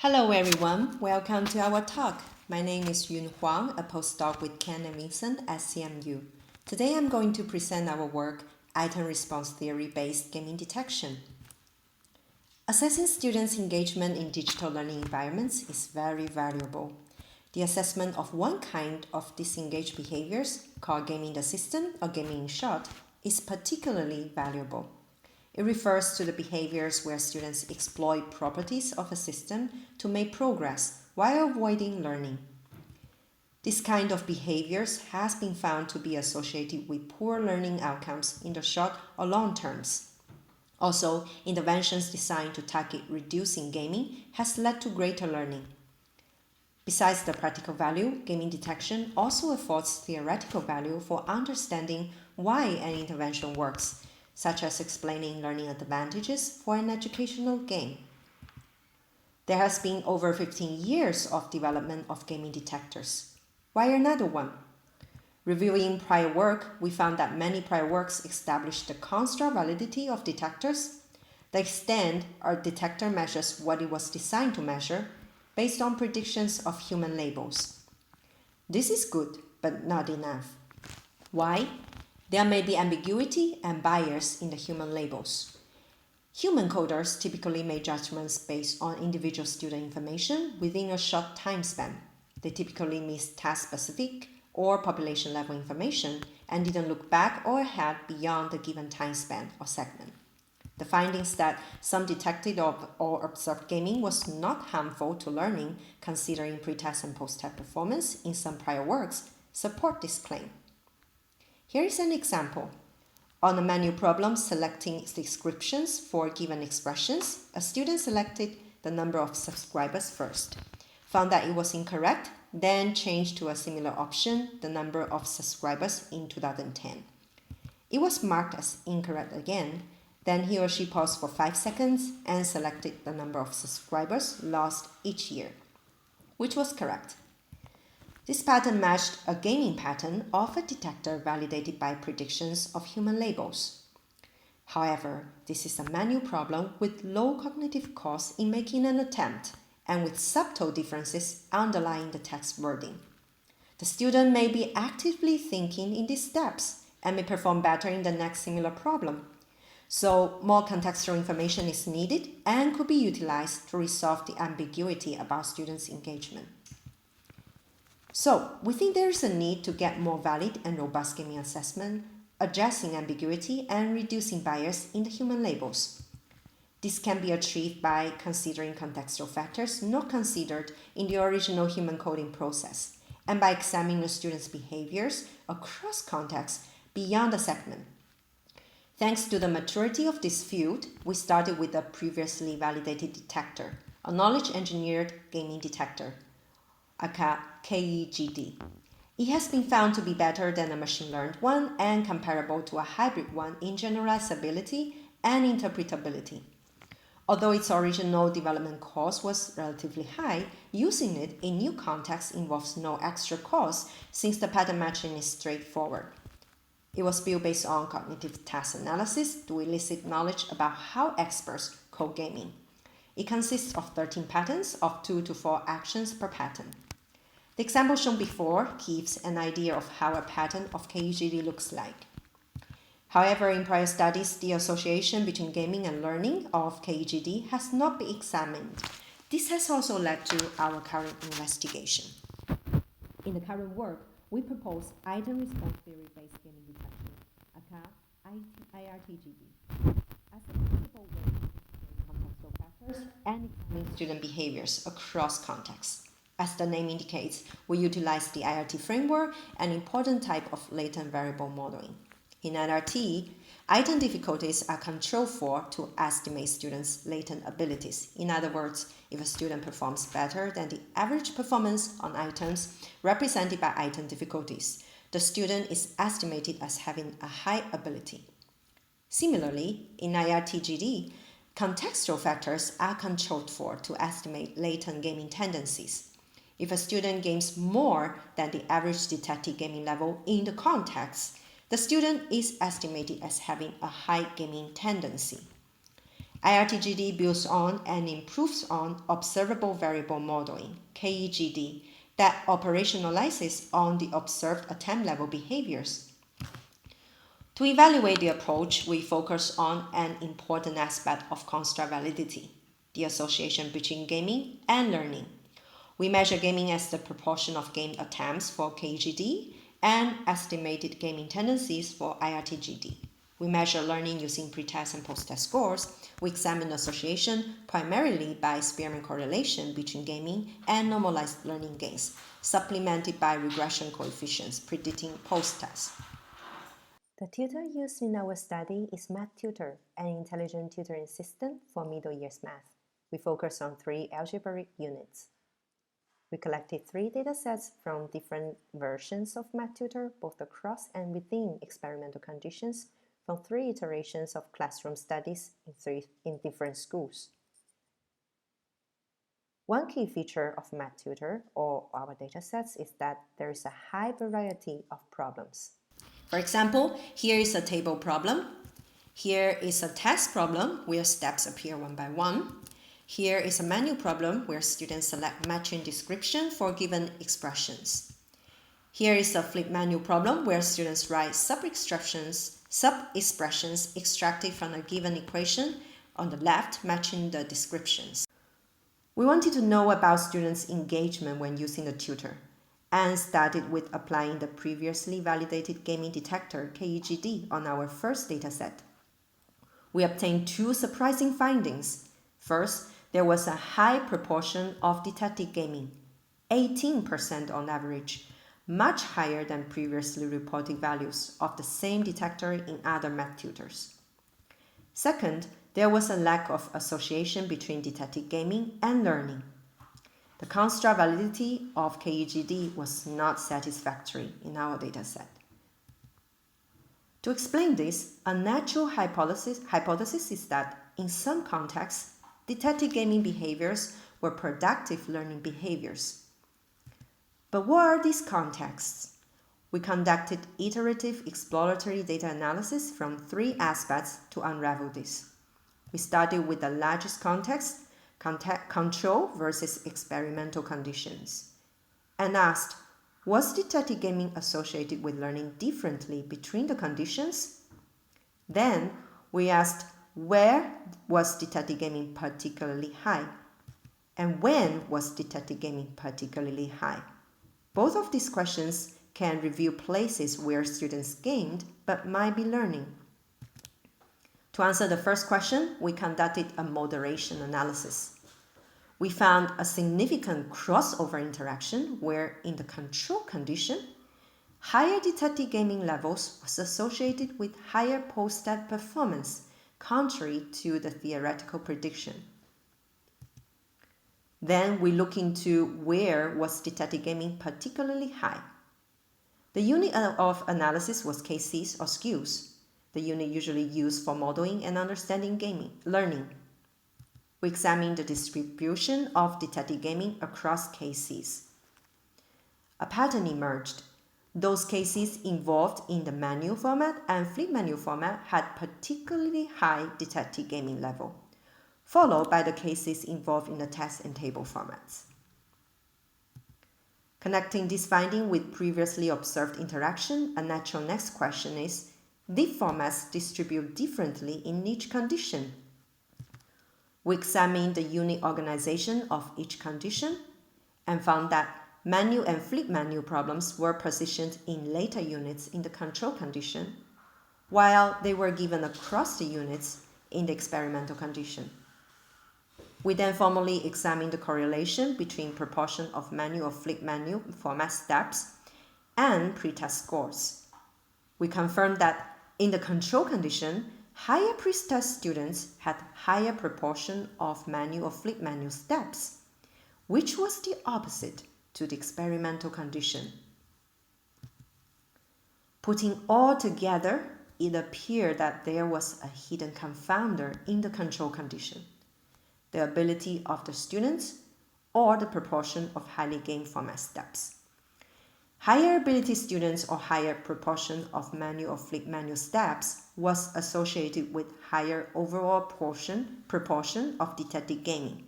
Hello everyone, welcome to our talk. My name is Yun Huang, a postdoc with Ken and Vincent at CMU. Today I'm going to present our work, Item Response Theory-Based Gaming Detection. Assessing students' engagement in digital learning environments is very valuable. The assessment of one kind of disengaged behaviors, called gaming the system or gaming in short, is particularly valuable. It refers to the behaviors where students exploit properties of a system to make progress while avoiding learning. This kind of behaviors has been found to be associated with poor learning outcomes in the short or long terms. Also, interventions designed to target reducing gaming has led to greater learning. Besides the practical value, gaming detection also affords theoretical value for understanding why an intervention works, such as explaining learning advantages for an educational game. There has been over 15 years of development of gaming detectors. Why another one? Reviewing prior work, we found that many prior works established the construct validity of detectors, the extent a detector measures what it was designed to measure, based on predictions of human labels. This is good, but not enough. Why? There may be ambiguity and bias in the human labels. Human coders typically make judgments based on individual student information within a short time span. They typically miss task-specific or population-level information and didn't look back or ahead beyond the given time span or segment. The findings that some detected or observed gaming was not harmful to learning, considering pre-test and post-test performance in some prior works, support this claim. Here is an example. On a menu problem selecting descriptions for given expressions, a student selected the number of subscribers first, found that it was incorrect, then changed to a similar option, the number of subscribers in 2010. It was marked as incorrect again, then he or she paused for 5 seconds and selected the number of subscribers lost each year, which was correct. This pattern matched a gaming pattern of a detector validated by predictions of human labels. However, this is a menu problem with low cognitive cost in making an attempt and with subtle differences underlying the text wording. The student may be actively thinking in these steps and may perform better in the next similar problem. So, more contextual information is needed and could be utilized to resolve the ambiguity about students' engagement. So, we think there is a need to get more valid and robust gaming assessment, addressing ambiguity and reducing bias in the human labels. This can be achieved by considering contextual factors not considered in the original human coding process, and by examining the students' behaviors across contexts beyond the segment. Thanks to the maturity of this field, we started with a previously validated detector, a knowledge-engineered gaming detector, aka KEGD. It has been found to be better than a machine-learned one and comparable to a hybrid one in generalizability and interpretability. Although its original development cost was relatively high, using it in new contexts involves no extra cost since the pattern matching is straightforward. It was built based on cognitive task analysis to elicit knowledge about how experts code gaming. It consists of 13 patterns of 2 to 4 actions per pattern. The example shown before gives an idea of how a pattern of KEGD looks like. However, in prior studies, the association between gaming and learning of KEGD has not been examined. This has also led to our current investigation. In the current work, we propose item response theory-based gaming detection, aka IRTGD, as a principal way to integrate contextual factors and examine student behaviors across contexts. As the name indicates, we utilize the IRT framework, an important type of latent variable modeling. In IRT, item difficulties are controlled for to estimate students' latent abilities. In other words, if a student performs better than the average performance on items represented by item difficulties, the student is estimated as having a high ability. Similarly, in IRTGD, contextual factors are controlled for to estimate latent gaming tendencies. If a student games more than the average detected gaming level in the context, the student is estimated as having a high gaming tendency. IRTGD builds on and improves on observable variable modeling, KEGD, that operationalizes on the observed attempt level behaviors. To evaluate the approach, we focus on an important aspect of construct validity, the association between gaming and learning. We measure gaming as the proportion of gamed attempts for KEGD and estimated gaming tendencies for IRTGD. We measure learning using pretest and post-test scores. We examine association primarily by experiment correlation between gaming and normalized learning gains, supplemented by regression coefficients predicting post-test. The tutor used in our study is MathTutor, an intelligent tutoring system for middle years math. We focus on 3 algebraic units. We collected 3 datasets from different versions of MathTutor, both across and within experimental conditions, from 3 iterations of classroom studies in different schools. One key feature of MathTutor or our datasets is that there is a high variety of problems. For example, here is a table problem. Here is a test problem where steps appear one by one. Here is a menu problem where students select matching description for given expressions. Here is a flip menu problem where students write sub-expressions extracted from a given equation on the left matching the descriptions. We wanted to know about students' engagement when using the tutor and started with applying the previously validated gaming detector KEGD on our first dataset. We obtained 2 surprising findings. First, there was a high proportion of detected gaming, 18% on average, much higher than previously reported values of the same detector in other math tutors. Second, there was a lack of association between detected gaming and learning. The construct validity of KEGD was not satisfactory in our dataset. To explain this, a natural hypothesis is that in some contexts, detected gaming behaviors were productive learning behaviors. But what are these contexts? We conducted iterative exploratory data analysis from 3 aspects to unravel this. We started with the largest context, control versus experimental conditions, and asked, was detected gaming associated with learning differently between the conditions? Then we asked, where was detected gaming particularly high? And when was detected gaming particularly high? Both of these questions can reveal places where students gamed but might be learning. To answer the first question, we conducted a moderation analysis. We found a significant crossover interaction where, in the control condition, higher detected gaming levels was associated with higher post-test performance, contrary to the theoretical prediction. Then we look into where was detected gaming particularly high. The unit of analysis was cases or skills, the unit usually used for modeling and understanding learning. We examined the distribution of detected gaming across cases. A pattern emerged. Those cases involved in the menu format and flip menu format had particularly high detected gaming level, followed by the cases involved in the test and table formats. Connecting this finding with previously observed interaction, a natural next question is, did formats distribute differently in each condition? We examined the unit organization of each condition and found that menu and flip menu problems were positioned in later units in the control condition, while they were given across the units in the experimental condition. We then formally examined the correlation between proportion of menu or flip menu format steps and pretest scores. We confirmed that in the control condition, higher pretest students had higher proportion of menu or flip menu steps, which was the opposite to the experimental condition. Putting all together, it appeared that there was a hidden confounder in the control condition, the ability of the students or the proportion of highly gamed format steps. Higher ability students or higher proportion of manual or flip manual steps was associated with higher overall proportion of detected gaming.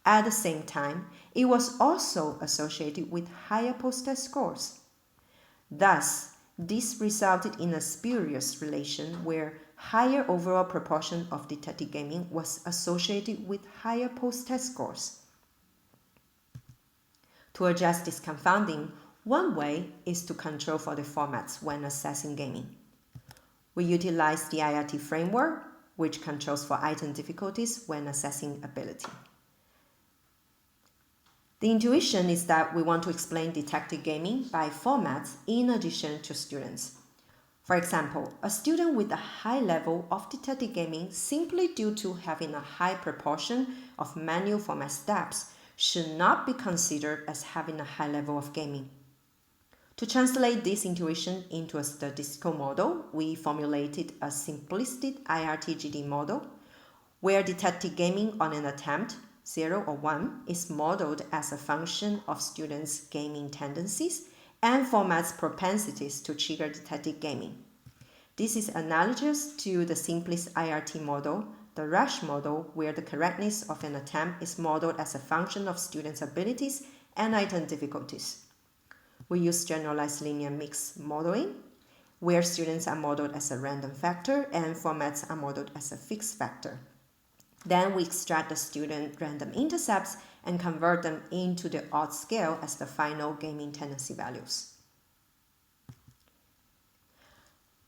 At the same time, it was also associated with higher post-test scores. Thus, this resulted in a spurious relation where higher overall proportion of detected gaming was associated with higher post-test scores. To address this confounding, one way is to control for the formats when assessing gaming. We utilize the IRT framework, which controls for item difficulties when assessing ability. The intuition is that we want to explain detected gaming by formats in addition to students. For example, a student with a high level of detected gaming simply due to having a high proportion of manual format steps should not be considered as having a high level of gaming. To translate this intuition into a statistical model, we formulated a simplistic IRT-GD model where detected gaming on an attempt, 0 or 1, is modeled as a function of students' gaming tendencies and formats propensities to trigger detected gaming. This is analogous to the simplest IRT model, the rush model, where the correctness of an attempt is modeled as a function of students' abilities and item difficulties. We use generalized linear mix modeling, where students are modeled as a random factor and formats are modeled as a fixed factor. Then we extract the student random intercepts and convert them into the odds scale as the final gaming tendency values.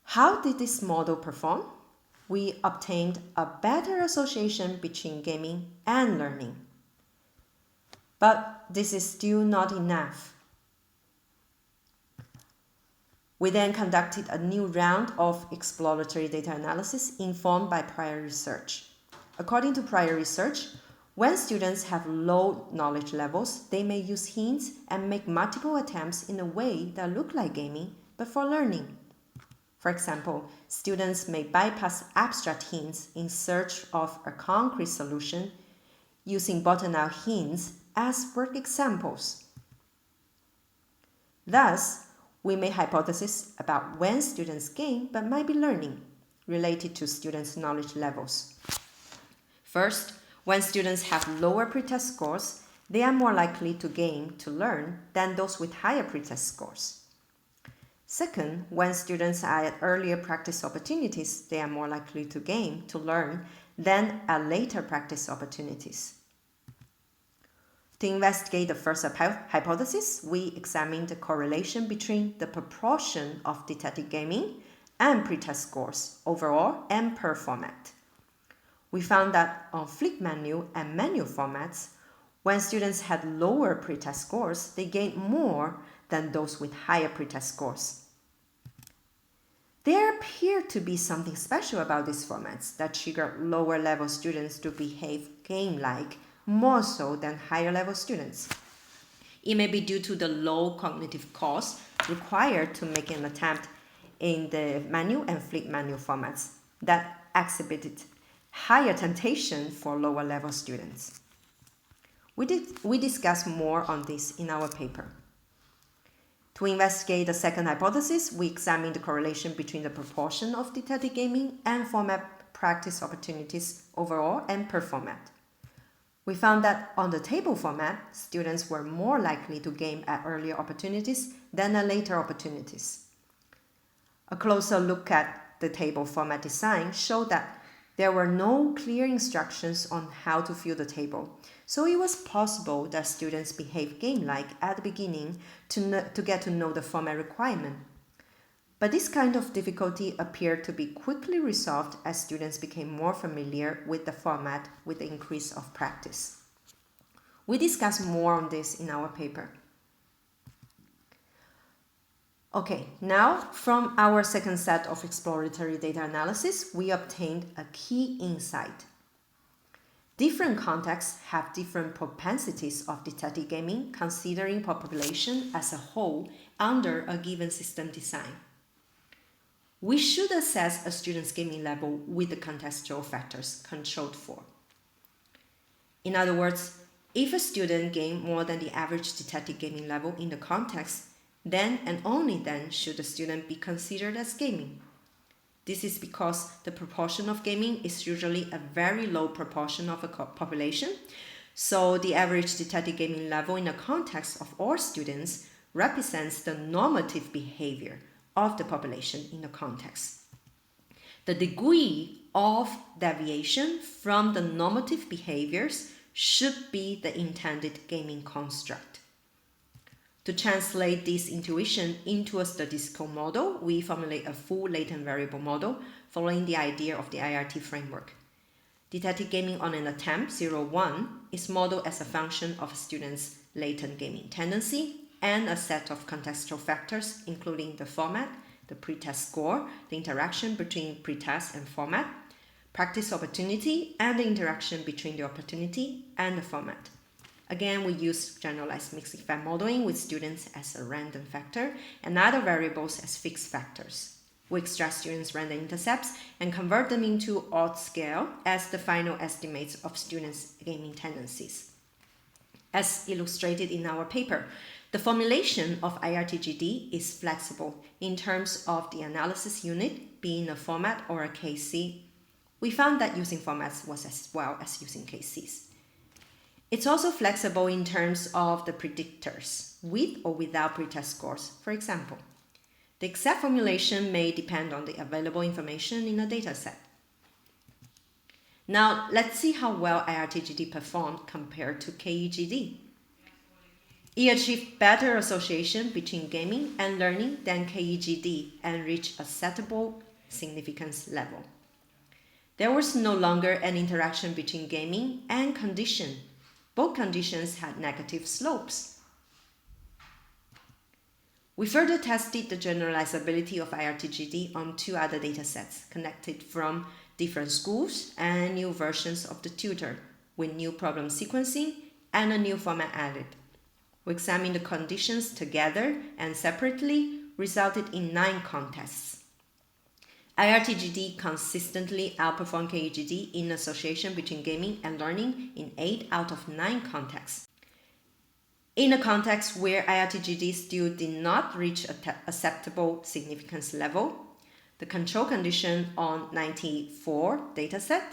How did this model perform? We obtained a better association between gaming and learning. But this is still not enough. We then conducted a new round of exploratory data analysis informed by prior research. According to prior research, when students have low knowledge levels, they may use hints and make multiple attempts in a way that look like gaming, but for learning. For example, students may bypass abstract hints in search of a concrete solution using bottom-up hints as work examples. Thus, we make hypotheses about when students game but might be learning, related to students' knowledge levels. First, when students have lower pretest scores, they are more likely to game to learn than those with higher pretest scores. Second, when students are at earlier practice opportunities, they are more likely to game to learn than at later practice opportunities. To investigate the first hypothesis, we examined the correlation between the proportion of detected gaming and pretest scores overall and per format. We found that on flip menu and manual formats, when students had lower pretest scores, they gained more than those with higher pretest scores. There appeared to be something special about these formats that triggered lower level students to behave game-like more so than higher level students. It may be due to the low cognitive cost required to make an attempt in the manual and flip manual formats that exhibited higher temptation for lower level students. We discuss more on this in our paper. To investigate the second hypothesis, we examined the correlation between the proportion of detected gaming and format practice opportunities overall and per format. We found that on the table format, students were more likely to game at earlier opportunities than at later opportunities. A closer look at the table format design showed that there were no clear instructions on how to fill the table, so it was possible that students behaved game-like at the beginning to get to know the format requirement. But this kind of difficulty appeared to be quickly resolved as students became more familiar with the format with the increase of practice. We discuss more on this in our paper. Okay, now from our second set of exploratory data analysis, we obtained a key insight. Different contexts have different propensities of detected gaming considering population as a whole under a given system design. We should assess a student's gaming level with the contextual factors controlled for. In other words, if a student gains more than the average detected gaming level in the context, Then and only then should the student be considered as gaming. This is because the proportion of gaming is usually a very low proportion of a population, so the average detected gaming level in the context of all students represents the normative behavior of the population in the context. The degree of deviation from the normative behaviors should be the intended gaming construct. To translate this intuition into a statistical model, we formulate a full latent variable model following the idea of the IRT framework. Detected gaming on an attempt 0-1 is modeled as a function of a student's latent gaming tendency and a set of contextual factors, including the format, the pretest score, the interaction between pretest and format, practice opportunity, and the interaction between the opportunity and the format. Again, we use generalized mixed effect modeling with students as a random factor and other variables as fixed factors. We extract students' random intercepts and convert them into odd scale as the final estimates of students' gaming tendencies. As illustrated in our paper, the formulation of IRTGD is flexible in terms of the analysis unit being a format or a KC. We found that using formats was as well as using KCs. It's also flexible in terms of the predictors, with or without pretest scores, for example. The exact formulation may depend on the available information in a dataset. Now, let's see how well IRTGD performed compared to KEGD. It achieved better association between gaming and learning than KEGD and reached acceptable significance level. There was no longer an interaction between gaming and condition. Both conditions had negative slopes. We further tested the generalizability of IRTGD on two other datasets connected from different schools and new versions of the tutor with new problem sequencing and a new format added. We examined the conditions together and separately, resulted in 9 contests. IRTGD consistently outperformed KEGD in association between gaming and learning in 8 out of 9 contexts. In a context where IRTGD still did not reach an acceptable significance level, the control condition on 94 dataset,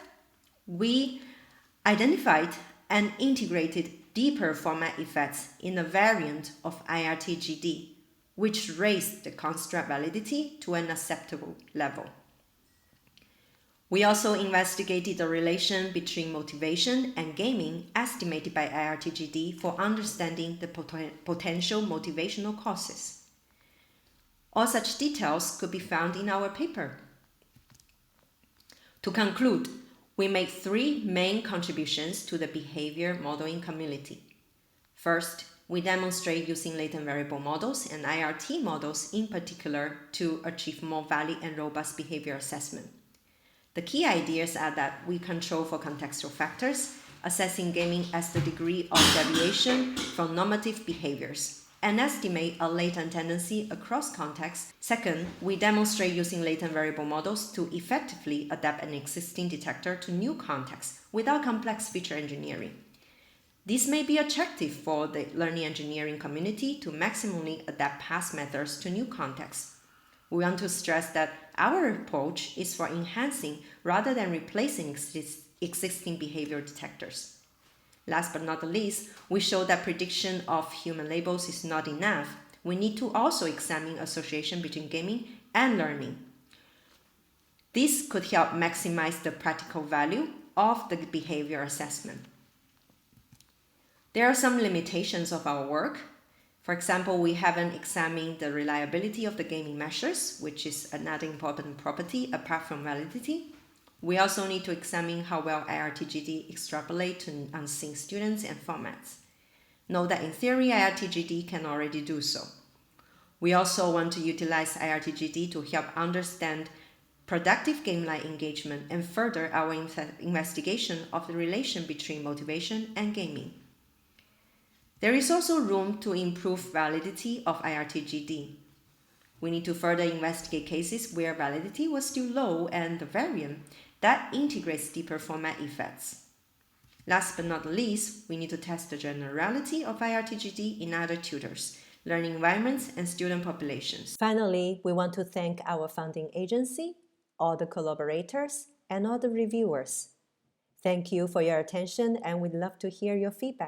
we identified and integrated deeper format effects in a variant of IRTGD, which raised the construct validity to an acceptable level. We also investigated the relation between motivation and gaming estimated by IRTGD for understanding the potential motivational causes. All such details could be found in our paper. To conclude, we made 3 main contributions to the behavior modeling community. First, we demonstrate using latent variable models and IRT models in particular to achieve more valid and robust behavior assessment. The key ideas are that we control for contextual factors, assessing gaming as the degree of deviation from normative behaviors, and estimate a latent tendency across contexts. Second, we demonstrate using latent variable models to effectively adapt an existing detector to new contexts without complex feature engineering. This may be attractive for the learning engineering community to maximally adapt past methods to new contexts. We want to stress that our approach is for enhancing rather than replacing existing behavior detectors. Last but not the least, we show that prediction of human labels is not enough. We need to also examine association between gaming and learning. This could help maximize the practical value of the behavior assessment. There are some limitations of our work. For example, we haven't examined the reliability of the gaming measures, which is another important property apart from validity. We also need to examine how well IRTGD extrapolate to unseen students and formats. Note that in theory, IRTGD can already do so. We also want to utilize IRTGD to help understand productive game-like engagement and further our investigation of the relation between motivation and gaming. There is also room to improve validity of IRTGD. We need to further investigate cases where validity was still low and the variant that integrates deeper format effects. Last but not least, we need to test the generality of IRTGD in other tutors learning environments, and student populations. Finally, we want to thank our funding agency, all the collaborators, and all the reviewers. Thank you for your attention, and we'd love to hear your feedback.